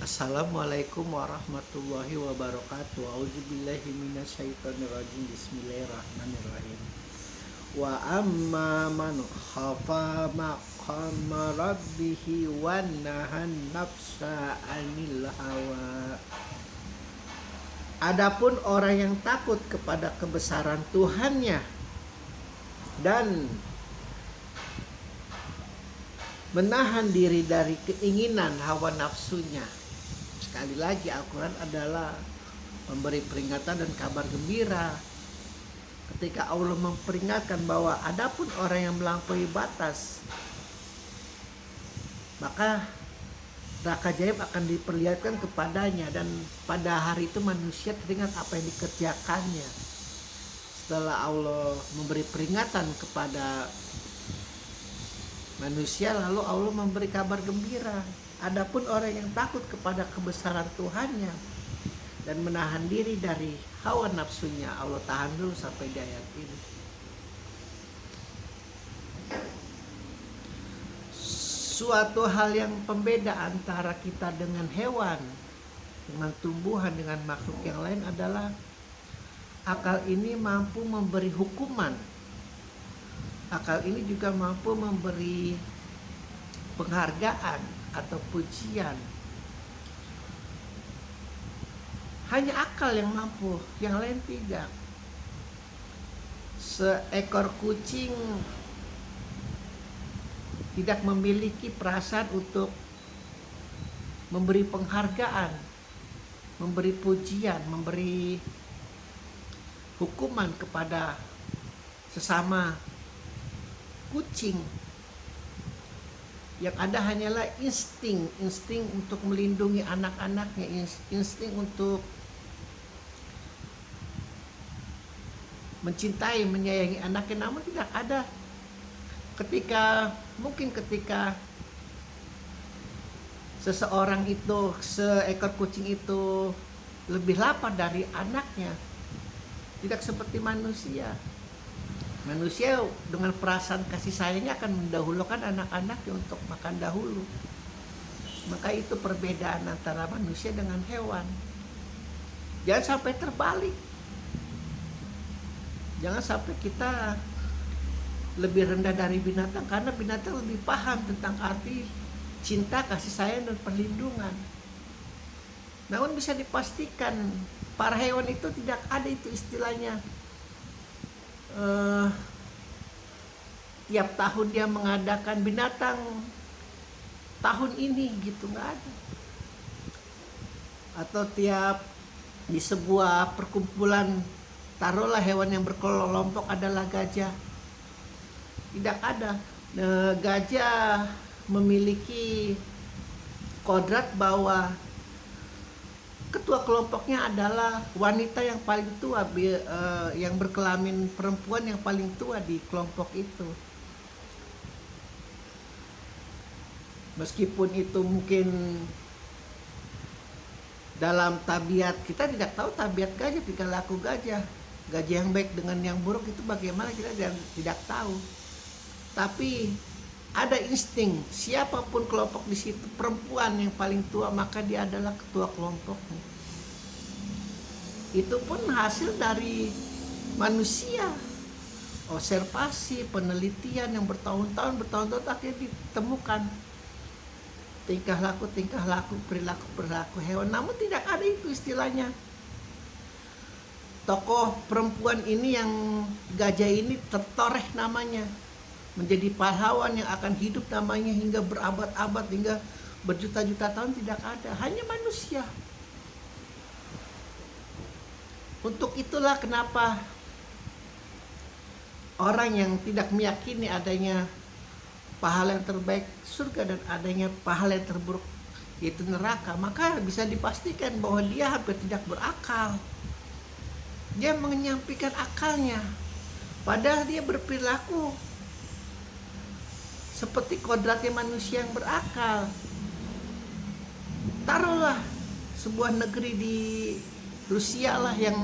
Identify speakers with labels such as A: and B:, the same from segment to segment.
A: Assalamualaikum warahmatullahi wabarakatuh. A'udzubillahi minasyaitonirrajim. Bismillahirrahmanirrahim. Wa amma man khafa maqama rabbihi wa nahan nafsa 'anil hawa. Adapun orang yang takut kepada kebesaran Tuhannya dan menahan diri dari keinginan hawa nafsunya. Sekali lagi, Al-Quran adalah memberi peringatan dan kabar gembira ketika Allah memperingatkan bahwa adapun orang yang melampaui batas, maka neraka jahanam akan diperlihatkan kepadanya, dan pada hari itu manusia teringat apa yang dikerjakannya. Setelah Allah memberi peringatan kepada manusia, lalu Allah memberi kabar gembira. Adapun orang yang takut kepada kebesaran Tuhannya dan menahan diri dari hawa nafsunya, Allah tahan dulu sampai di ayat ini. Suatu hal yang pembeda antara kita dengan hewan, dengan tumbuhan, dengan makhluk yang lain adalah akal ini mampu memberi hukuman. Akal ini juga mampu memberi penghargaan atau pujian. Hanya akal yang mampu, yang lain tidak. Seekor kucing tidak memiliki perasaan untuk memberi penghargaan, memberi pujian, memberi hukuman kepada sesama kucing. Yang ada hanyalah insting untuk melindungi anak-anaknya, insting untuk mencintai, menyayangi anaknya. Namun tidak ada ketika seseorang itu, seekor kucing itu lebih lapar dari anaknya. Tidak seperti manusia. Manusia dengan perasaan kasih sayangnya akan mendahulukan anak-anaknya untuk makan dahulu. Maka itu perbedaan antara manusia dengan hewan. Jangan sampai terbalik. Jangan sampai kita lebih rendah dari binatang, karena binatang lebih paham tentang arti cinta, kasih sayang, dan perlindungan. Namun bisa dipastikan para hewan itu tidak ada itu istilahnya tiap tahun dia mengadakan binatang tahun ini gitu, nggak ada. Atau tiap di sebuah perkumpulan, taruhlah hewan yang berkelompok adalah gajah, tidak ada. Gajah memiliki kodrat bahwa ketua kelompoknya adalah wanita yang paling tua, yang berkelamin perempuan yang paling tua di kelompok itu. Meskipun itu mungkin dalam tabiat, kita tidak tahu tabiat gajah, tingkah laku gajah yang baik dengan yang buruk itu bagaimana, kita tidak tahu. Tapi ada insting, siapapun kelompok di situ, perempuan yang paling tua, maka dia adalah ketua kelompoknya. Itu pun hasil dari manusia, observasi, penelitian yang bertahun-tahun akhirnya ditemukan tingkah laku, perilaku hewan. Namun tidak ada itu istilahnya. Tokoh perempuan ini, yang gajah ini, tertoreh namanya, menjadi pahlawan yang akan hidup namanya hingga berabad-abad, hingga berjuta-juta tahun, tidak ada. Hanya manusia. Untuk itulah kenapa orang yang tidak meyakini adanya pahala yang terbaik surga dan adanya pahala yang terburuk yaitu neraka, maka bisa dipastikan bahwa dia hampir tidak berakal. Dia menyampaikan akalnya, padahal dia berperilaku seperti kodratnya manusia yang berakal. Taruhlah sebuah negeri di Rusia lah, yang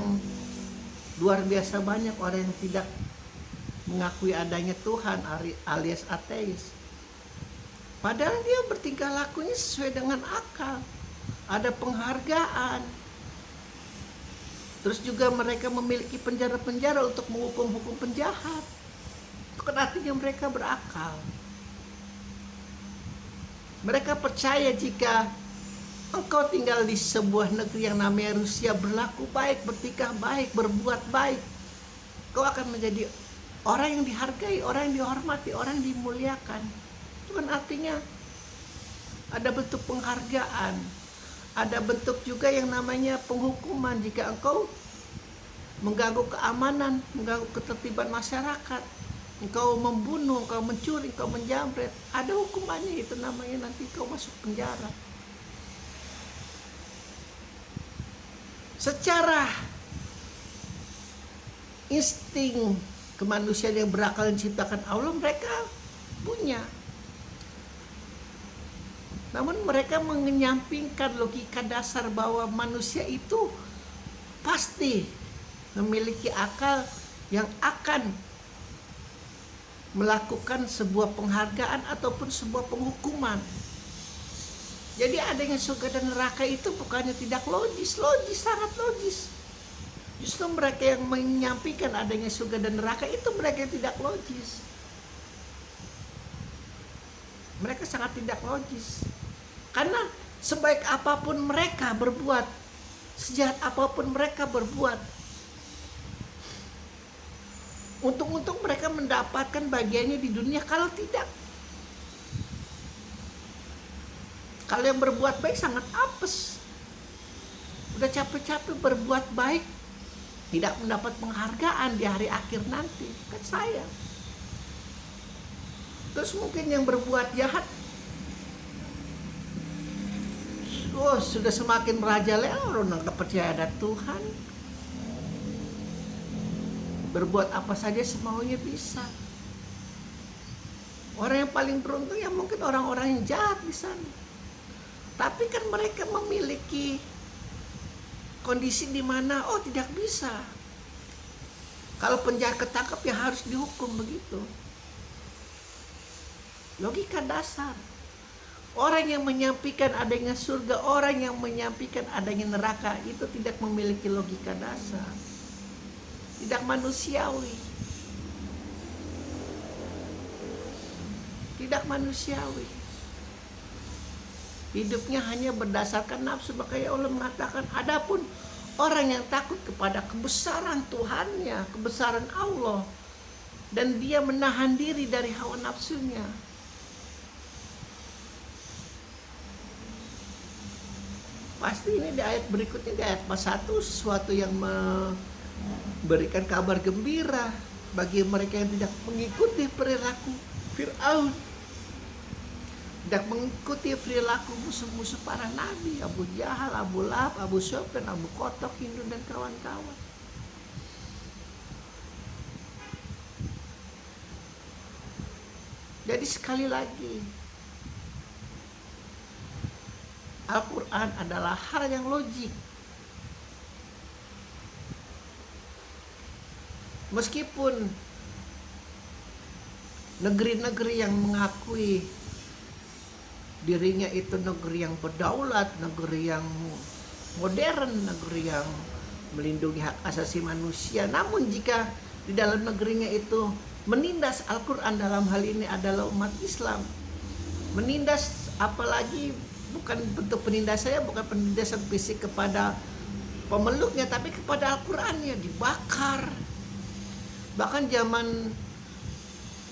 A: luar biasa banyak orang yang tidak mengakui adanya Tuhan alias ateis. Padahal dia bertingkah lakunya sesuai dengan akal. ada penghargaan. Terus juga mereka memiliki penjara-penjara untuk menghukum-hukum penjahat. Itu kan artinya mereka berakal. Mereka percaya jika engkau tinggal di sebuah negeri yang namanya Rusia, berlaku baik, bertikah baik, berbuat baik, kau akan menjadi orang yang dihargai, orang yang dihormati, orang yang dimuliakan. Itu kan artinya ada bentuk penghargaan, ada bentuk juga yang namanya penghukuman jika engkau mengganggu keamanan, mengganggu ketertiban masyarakat, engkau membunuh, engkau mencuri, engkau menjamret, ada hukumannya, itu namanya nanti kau masuk penjara. Secara insting kemanusiaan yang berakal yang diciptakan Allah mereka punya. Namun mereka menyampingkan logika dasar bahwa manusia itu pasti memiliki akal yang akan melakukan sebuah penghargaan ataupun sebuah penghukuman. Jadi adanya surga dan neraka itu bukannya tidak logis, sangat logis. Justru mereka yang menyampaikan adanya surga dan neraka itu mereka yang tidak logis. Mereka sangat tidak logis. Karena sebaik apapun mereka berbuat, sejahat apapun mereka berbuat, untung-untung mereka mendapatkan bagiannya di dunia. Kalau tidak, kalau yang berbuat baik sangat apes. Udah capek-capek berbuat baik, tidak mendapat penghargaan di hari akhir nanti. Kan sayang. Terus mungkin yang berbuat jahat, sudah semakin merajalela orang kepercayaan Tuhan. Berbuat apa saja semaunya bisa. Orang yang paling beruntung ya mungkin orang-orang yang jahat di sana. Tapi kan mereka memiliki kondisi di mana tidak bisa. Kalau penjahat ketangkap ya harus dihukum begitu. Logika dasar. Orang yang menyampaikan adanya surga, orang yang menyampaikan adanya neraka itu tidak memiliki logika dasar. Tidak manusiawi. Tidak manusiawi. Hidupnya hanya berdasarkan nafsu. Makanya Allah mengatakan, adapun orang yang takut kepada kebesaran Tuhannya, kebesaran Allah, dan dia menahan diri dari hawa nafsunya, pasti ini di ayat berikutnya, di ayat 41, sesuatu yang memberikan kabar gembira bagi mereka yang tidak mengikuti perilaku Fir'aun, tidak mengikuti perilaku musuh-musuh para nabi, Abu Jahal, Abu Lahab, Abu Sufyan, Abu Kotok, Hindu dan kawan-kawan. Jadi sekali lagi, Al-Quran adalah hal yang logik. Meskipun negeri-negeri yang mengakui dirinya itu negeri yang berdaulat, negeri yang modern, negeri yang melindungi hak asasi manusia, namun jika di dalam negerinya itu menindas Al-Quran, dalam hal ini adalah umat Islam, menindas, apalagi bukan bentuk penindasannya, bukan penindasan fisik kepada pemeluknya, tapi kepada Al-Qurannya, dibakar. Bahkan zaman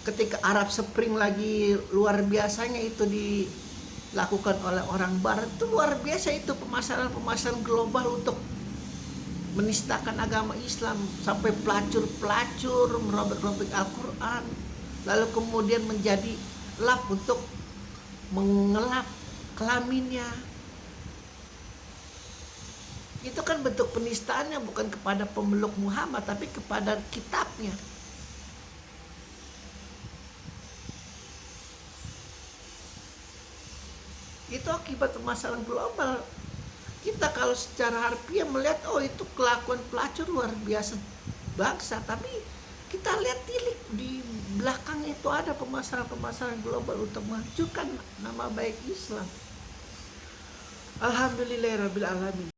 A: ketika Arab Spring lagi luar biasanya itu dilakukan oleh orang Barat, itu luar biasa itu pemasaran global untuk menistakan agama Islam, sampai pelacur-pelacur merobek-robek Al-Quran, lalu kemudian menjadi lap untuk mengelap kelaminnya. Itu kan bentuk penistaannya, bukan kepada pemeluk Muhammad tapi kepada kitabnya. Itu akibat permasalahan global. Kita kalau secara harfiah melihat itu kelakuan pelacur luar biasa bangsa, tapi kita lihat tilik di belakang itu ada permasalahan global untuk menghancurkan nama baik Islam. Alhamdulillahirabbil alamin.